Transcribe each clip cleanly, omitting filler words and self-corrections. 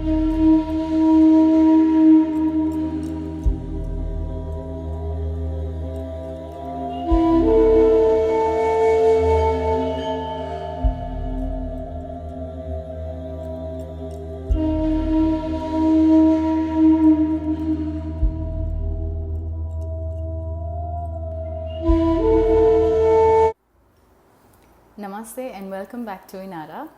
Namaste and welcome back to Inara.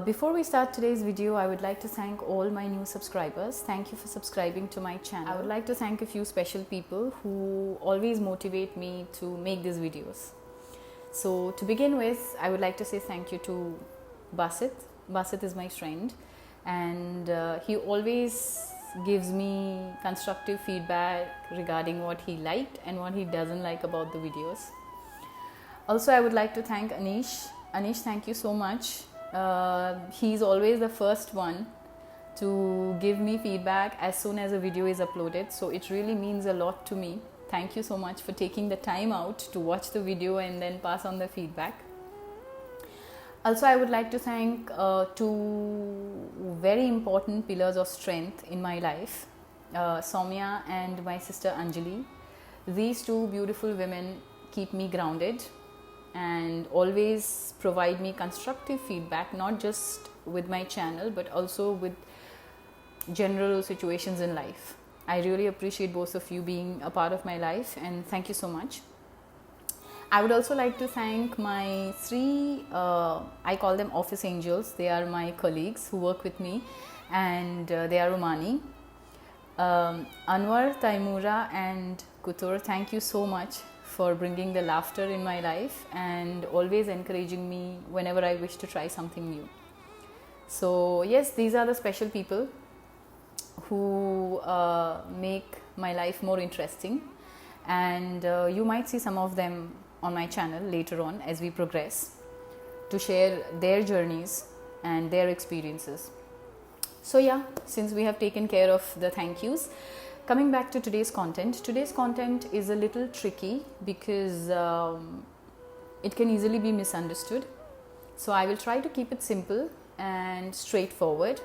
Before we start today's video, I would like to thank all my new subscribers. Thank you for subscribing to my channel. I would like to thank a few special people who always motivate me to make these videos. So to begin with, I would like to say thank you to Basit. Basit is my friend, and he always gives me constructive feedback regarding what he liked and what he doesn't like about the videos. Also, I would like to thank Anish. Anish, thank you so much. He's always the first one to give me feedback as soon as a video is uploaded. So it really means a lot to me. Thank you so much for taking the time out to watch the video and then pass on the feedback. Also, I would like to thank two very important pillars of strength in my life, Soumya and my sister Anjali. These two beautiful women keep me grounded and always provide me constructive feedback, not just with my channel but also with general situations in life. I really appreciate both of you being a part of my life, and thank you so much. I would also like to thank my three, I call them office angels. They are my colleagues who work with me, and they are Romani, Anwar, Taimura and Kutur. Thank you so much for bringing the laughter in my life and always encouraging me whenever I wish to try something new. So yes, these are the special people who make my life more interesting, and you might see some of them on my channel later on as we progress to share their journeys and their experiences. So yeah, since we have taken care of the thank yous, coming back to today's content. Today's content is a little tricky because it can easily be misunderstood. So I will try to keep it simple and straightforward,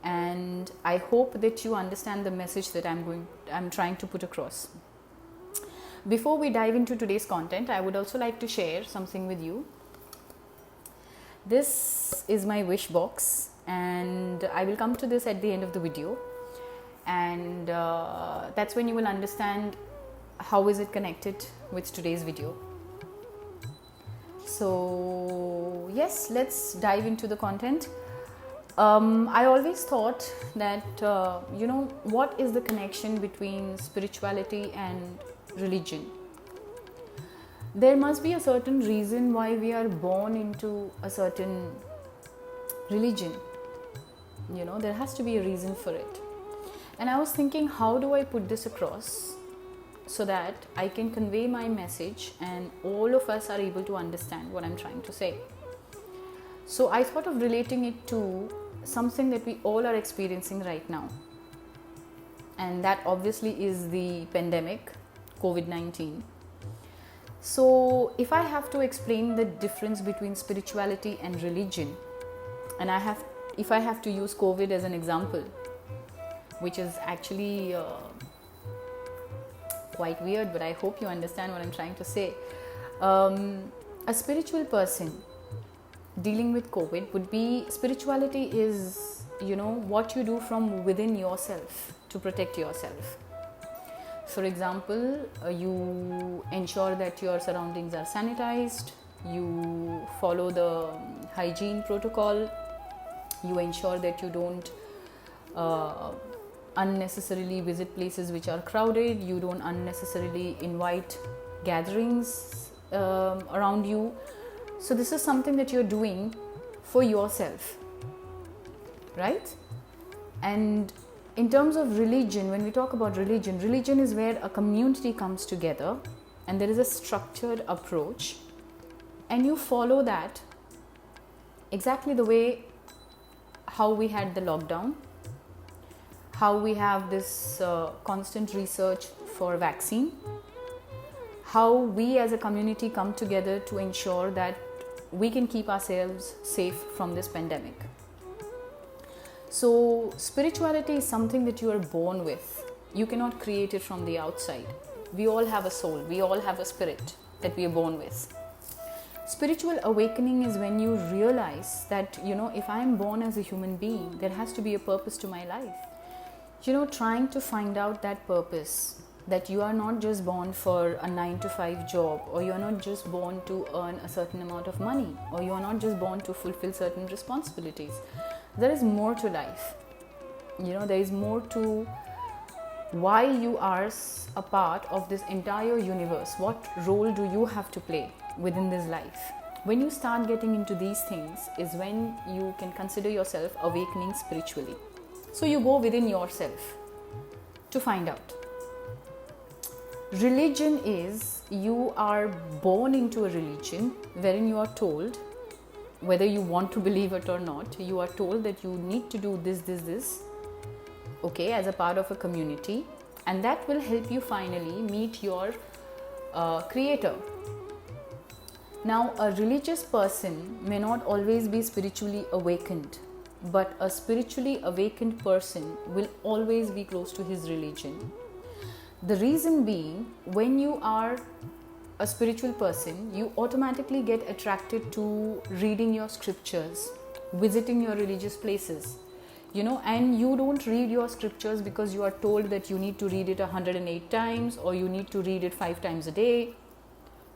and I hope that you understand the message that I'm trying to put across. Before we dive into today's content, I would also like to share something with you. This is my wish box, and I will come to this at the end of the video. And that's when you will understand how is it connected with today's video. So yes, let's dive into the content. I always thought that what is the connection between spirituality and religion? There must be a certain reason why we are born into a certain religion. There has to be a reason for it. And I was thinking, how do I put this across so that I can convey my message and all of us are able to understand what I'm trying to say. So I thought of relating it to something that we all are experiencing right now. And that obviously is the pandemic, COVID-19. So if I have to explain the difference between spirituality and religion, and if I have to use COVID as an example, which is actually quite weird, but I hope you understand what I'm trying to say. A spiritual person dealing with COVID would be, spirituality is, what you do from within yourself to protect yourself. For example, you ensure that your surroundings are sanitized, you follow the hygiene protocol, you ensure that you don't unnecessarily visit places which are crowded, you don't unnecessarily invite gatherings around you. So this is something that you're doing for yourself, right? And in terms of religion, when we talk about religion, religion is where a community comes together and there is a structured approach, and you follow that exactly the way how we had the lockdown, how we have this constant research for vaccine, how we as a community come together to ensure that we can keep ourselves safe from this pandemic. So spirituality is something that you are born with. You cannot create it from the outside. We all have a soul, we all have a spirit that we are born with. Spiritual awakening is when you realize that, if I am born as a human being, there has to be a purpose to my life. Trying to find out that purpose, that you are not just born for a 9-to-5 job, or you are not just born to earn a certain amount of money, or you are not just born to fulfill certain responsibilities. There is more to life. There is more to why you are a part of this entire universe. What role do you have to play within this life? When you start getting into these things is when you can consider yourself awakening spiritually. So you go within yourself to find out. Religion is, you are born into a religion wherein you are told, whether you want to believe it or not, you are told that you need to do this, okay, as a part of a community, and that will help you finally meet your creator. Now, a religious person may not always be spiritually awakened, but a spiritually awakened person will always be close to his religion. The reason being, when you are a spiritual person, you automatically get attracted to reading your scriptures, visiting your religious places, and you don't read your scriptures because you are told that you need to read it 108 times, or you need to read it 5 times a day,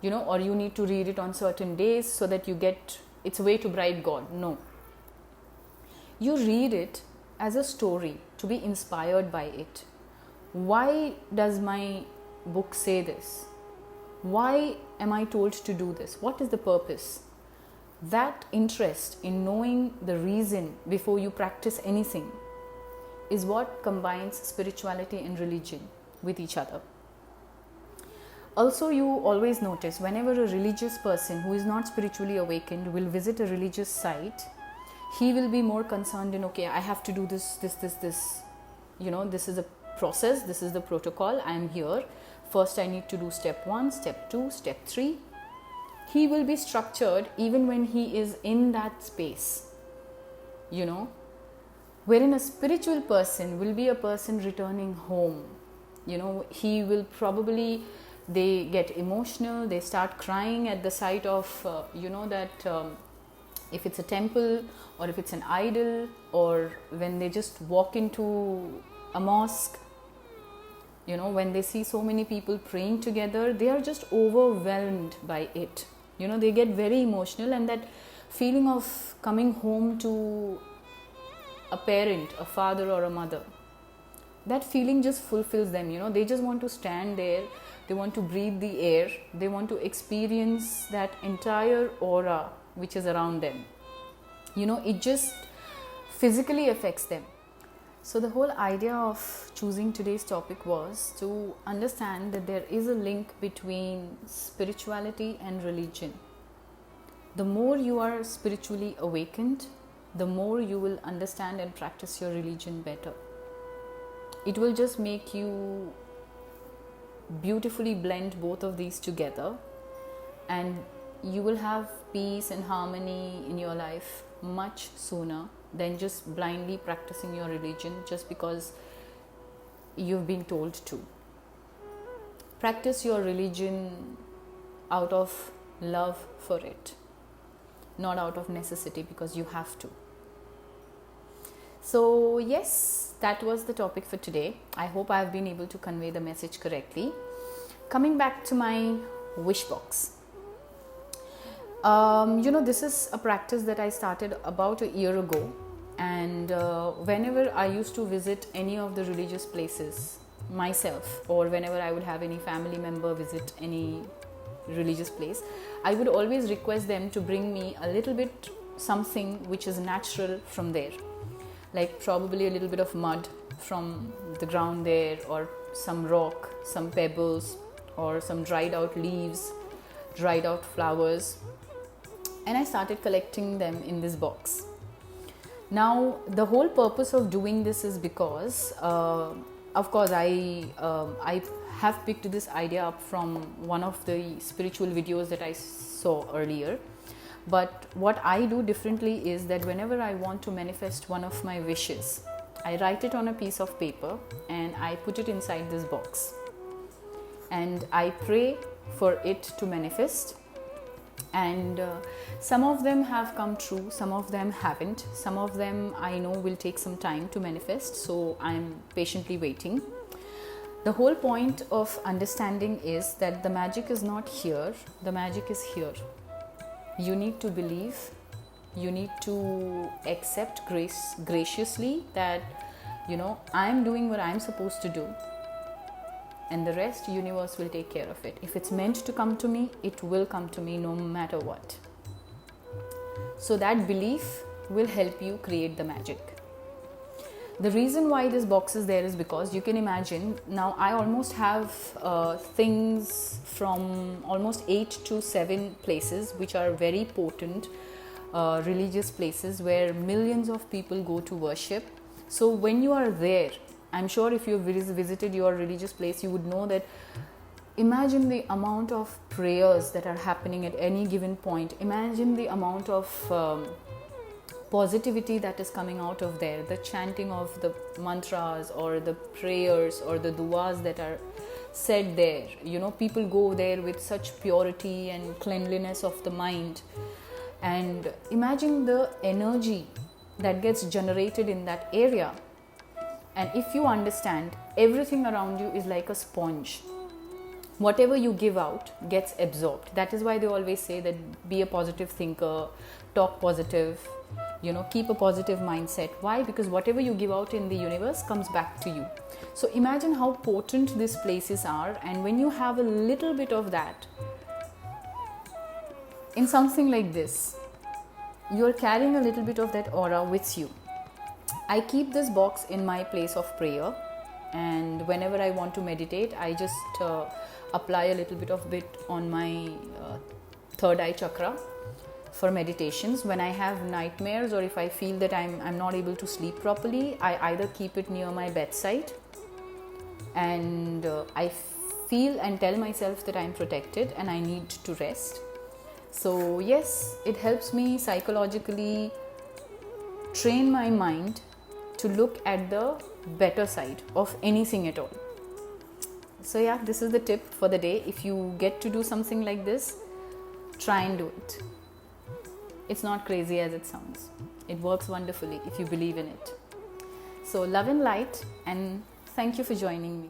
or you need to read it on certain days so that it's a way to bribe God. No. You read it as a story, to be inspired by it. Why does my book say this? Why am I told to do this? What is the purpose? That interest in knowing the reason before you practice anything is what combines spirituality and religion with each other. Also, you always notice whenever a religious person who is not spiritually awakened will visit a religious site, he will be more concerned in, okay, I have to do this. This is a process, this is the protocol, I am here. First I need to do step 1, step 2, step 3. He will be structured even when he is in that space, wherein a spiritual person will be a person returning home. He will probably, they get emotional, they start crying at the sight of, if it's a temple, or if it's an idol, or when they just walk into a mosque, when they see so many people praying together, they are just overwhelmed by it. They get very emotional, and that feeling of coming home to a parent, a father or a mother, that feeling just fulfills them. They just want to stand there, they want to breathe the air, they want to experience that entire aura which is around them. It just physically affects them. So the whole idea of choosing today's topic was to understand that there is a link between spirituality and religion. The more you are spiritually awakened, the more you will understand and practice your religion better. It will just make you beautifully blend both of these together, and you will have peace and harmony in your life much sooner than just blindly practicing your religion just because you've been told to. Practice your religion out of love for it, not out of necessity because you have to. So yes, that was the topic for today. I hope I have been able to convey the message correctly. Coming back to my wish box. This is a practice that I started about a year ago, and whenever I used to visit any of the religious places myself, or whenever I would have any family member visit any religious place, I would always request them to bring me a little bit something which is natural from there, like probably a little bit of mud from the ground there, or some rock, some pebbles, or some dried out leaves, dried out flowers. And I started collecting them in this box. Now, the whole purpose of doing this is because, of course, I have picked this idea up from one of the spiritual videos that I saw earlier. But what I do differently is that whenever I want to manifest one of my wishes, I write it on a piece of paper and I put it inside this box. And I pray for it to manifest. And some of them have come true, some of them haven't. Some of them I know will take some time to manifest, so I'm patiently waiting. The whole point of understanding is that the magic is not here, the magic is here. You need to believe, you need to accept graciously that, I'm doing what I'm supposed to do, and the rest universe will take care of it. If it's meant to come to me, it will come to me no matter what. So that belief will help you create the magic. The reason why this box is there is because you can imagine, now I almost have things from almost 8 to 7 places which are very potent religious places where millions of people go to worship. So when you are there, I'm sure if you've visited your religious place, you would know that imagine the amount of prayers that are happening at any given point. Imagine the amount of positivity that is coming out of there, the chanting of the mantras or the prayers or the duas that are said there. People go there with such purity and cleanliness of the mind. And imagine the energy that gets generated in that area. And if you understand, everything around you is like a sponge. Whatever you give out gets absorbed. That is why they always say that be a positive thinker, talk positive, keep a positive mindset. Why? Because whatever you give out in the universe comes back to you. So imagine how potent these places are, and when you have a little bit of that in something like this, you're carrying a little bit of that aura with you. I keep this box in my place of prayer, and whenever I want to meditate, I just apply a little bit of it on my third eye chakra for meditations. When I have nightmares or if I feel that I'm not able to sleep properly, I either keep it near my bedside and I feel and tell myself that I'm protected and I need to rest. So yes, it helps me psychologically train my mind to look at the better side of anything at all. So yeah, this is the tip for the day. If you get to do something like this, try and do it. It's not crazy as it sounds. It works wonderfully if you believe in it. So love and light, and thank you for joining me.